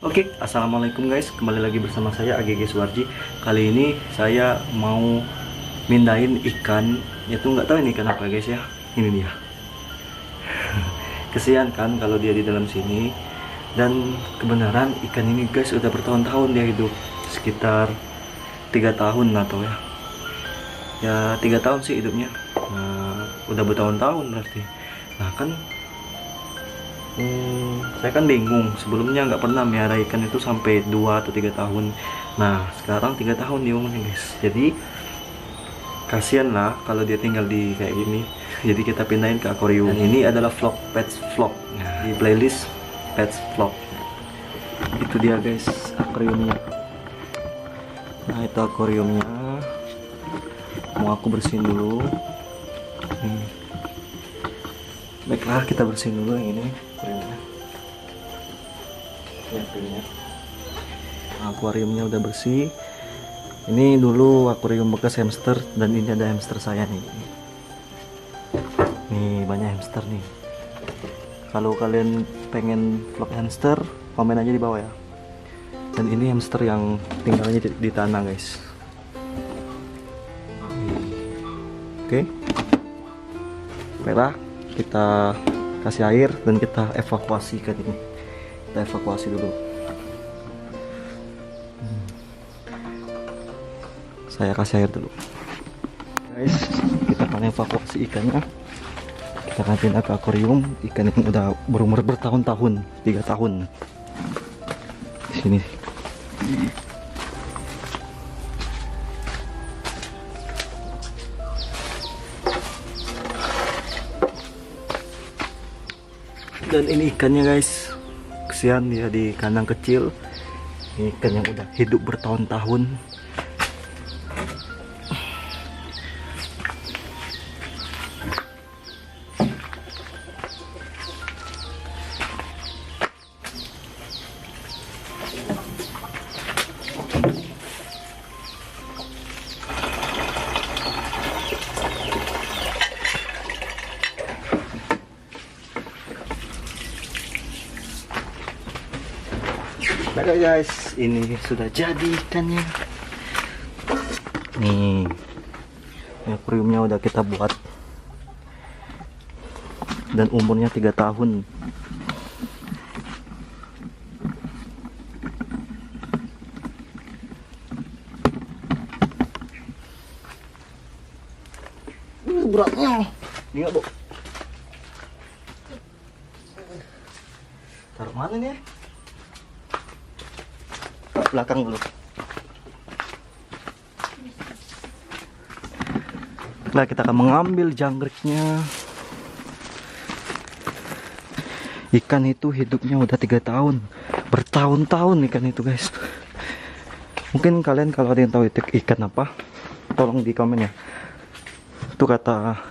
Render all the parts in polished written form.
Oke, assalamualaikum guys. Kembali lagi bersama saya AGG Suwarji. Kali ini saya mau mindahin ikan. Itu nggak tahu ini ikan apa guys ya. Ini dia. Kesian kan kalau dia di dalam sini. Dan kebenaran ikan ini guys udah bertahun-tahun dia hidup, sekitar 3 tahun atau ya 3 tahun sih hidupnya. Nah, udah bertahun-tahun berarti. Nah kan saya kan bingung, sebelumnya nggak pernah melihara ikan itu sampai 2 atau 3 tahun. Nah sekarang 3 tahun di umurnya guys. Jadi kasihan lah kalau dia tinggal di kayak gini. Jadi kita pindahin ke akuarium. Dan ini adalah vlog pets vlog, nah, di playlist pets vlog. Itu dia guys akuariumnya. Nah itu akuariumnya. Mau aku bersihin dulu. Baiklah, kita bersihin dulu yang ini akuariumnya. Ya, akuariumnya. Nah, akuariumnya udah bersih. Ini dulu akuarium bekas hamster dan ini ada hamster saya nih. Nih banyak hamster nih. Kalau kalian pengen vlog hamster, komen aja di bawah ya. Dan ini hamster yang tinggalnya di tanah guys. Oke. Baiklah, kita kasih air dan kita evakuasi ikan ini. Kita evakuasi dulu. Saya kasih air dulu guys. Kita akan evakuasi ikannya. Kita akan pindah ke akuarium. Ikan yang udah berumur bertahun-tahun, 3 tahun di sini. Dan ini ikannya guys, kesian dia di kandang kecil. Ini ikan yang udah hidup bertahun-tahun. Nah guys, ini sudah jadi ikannya. Nih, akuariumnya udah kita buat dan umurnya 3 tahun. Beratnya ini bu. Taruh mana nih? Belakang dulu. Nah kita akan mengambil jangkriknya. Ikan itu hidupnya udah 3 tahun, bertahun-tahun ikan itu guys. Mungkin kalian kalau ada yang tahu itu ikan apa, tolong di komen ya. Itu kata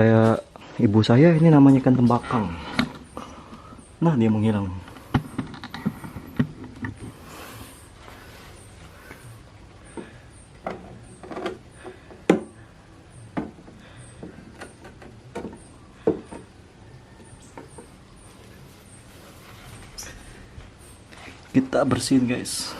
ya ibu saya, ini namanya ikan tembakau. Nah dia menghilang. Kita bersihin guys.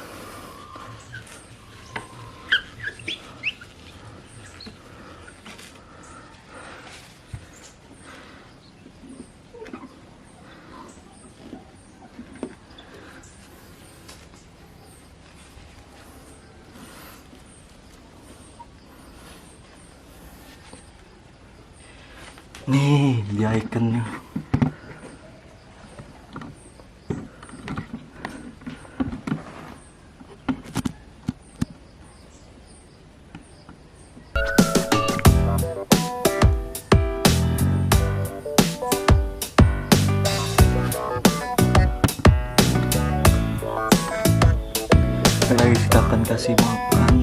Nih dia ikannya. Guys, kita akan kasih makan.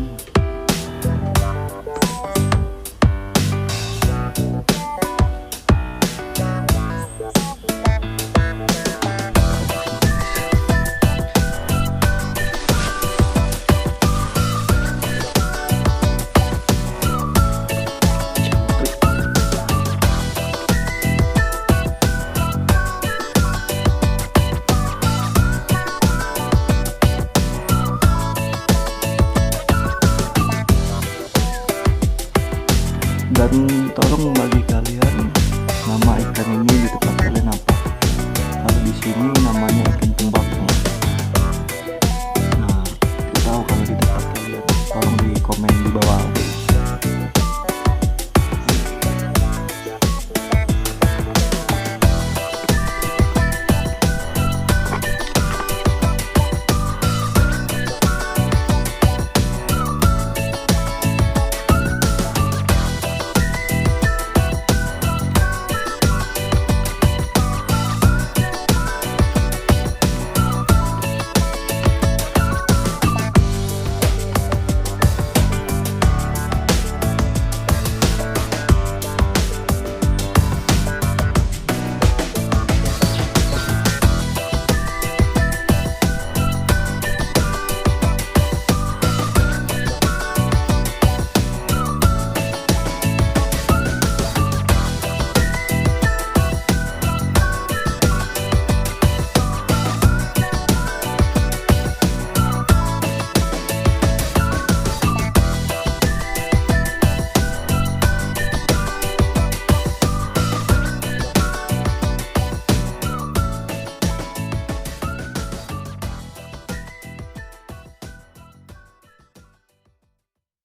tolong bagi kalian nama ikan ini di tempat kalian apa. Kalau di sini namanya ikan tembakau. Nah, tahu kalau di tempat kalian, tolong di komen di bawah.